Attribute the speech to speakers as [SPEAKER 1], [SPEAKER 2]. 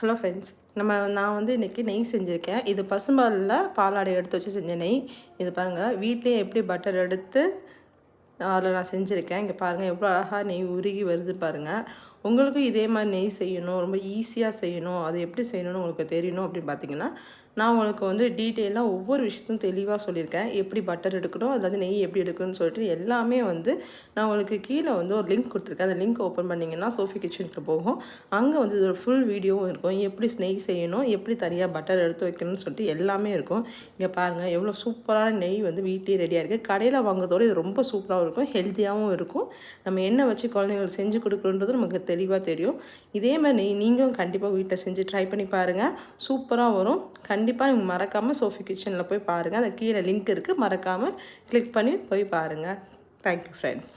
[SPEAKER 1] Hello friends, நான் வந்து இன்றைக்கி நெய் செஞ்சுருக்கேன். இது பசும்பாலில் பாலாடை எடுத்து வச்சு செஞ்ச நெய். இது பாருங்கள், வீட்டிலே எப்படி பட்டர் எடுத்து அதில் நான் செஞ்சுருக்கேன். இங்கே பாருங்கள் எவ்வளோ அழகாக நெய் உருகி வருது பாருங்கள். உங்களுக்கும் இதே மாதிரி நெய் செய்யணும், ரொம்ப ஈஸியாக செய்யணும், அது எப்படி செய்யணும்னு உங்களுக்கு தெரியணும் அப்படின்னு பார்த்தீங்கன்னா, நான் உங்களுக்கு வந்து டீட்டெயிலாக ஒவ்வொரு விஷயத்தையும் தெளிவாக சொல்லியிருக்கேன். எப்படி பட்டர் எடுக்கணும், அதில் வந்து நெய் எப்படி எடுக்கணும்னு சொல்லிட்டு எல்லாமே வந்து நான் உங்களுக்கு கீழே வந்து ஒரு லிங்க் கொடுத்துருக்கேன். அந்த லிங்க் ஓப்பன் பண்ணிங்கன்னா சோஃபி கிச்சனுக்கு போகும். அங்கே வந்து ஒரு ஃபுல் வீடியோவும் இருக்கும். எப்படி நெய் செய்யணும், எப்படி தனியாக பட்டர் எடுத்து வைக்கணும்னு சொல்லிட்டு எல்லாமே இருக்கும். இங்கே பாருங்கள் எவ்வளோ சூப்பரான நெய் வந்து வீட்டிலே ரெடியாக இருக்குது. கடையில் வாங்குறதோடு இது ரொம்ப சூப்பராகவும் இருக்கும், ஹெல்த்தியாகவும் இருக்கும். நம்ம எண்ணெய் வச்சு குழந்தைங்களுக்கு செஞ்சு கொடுக்குறது நமக்கு தெளிவாக தெரியும். இதே மாதிரி நீங்களும் கண்டிப்பாக வீட்டில் செஞ்சு ட்ரை பண்ணி பாருங்கள். சூப்பராக வரும். கண்டிப்பாக நீங்கள் மறக்காமல் சோஃபி கிச்சனில் போய் பாருங்கள். அந்த கீழே லிங்க் இருக்குது, மறக்காமல் கிளிக் பண்ணி போய் பாருங்கள். Thank you friends.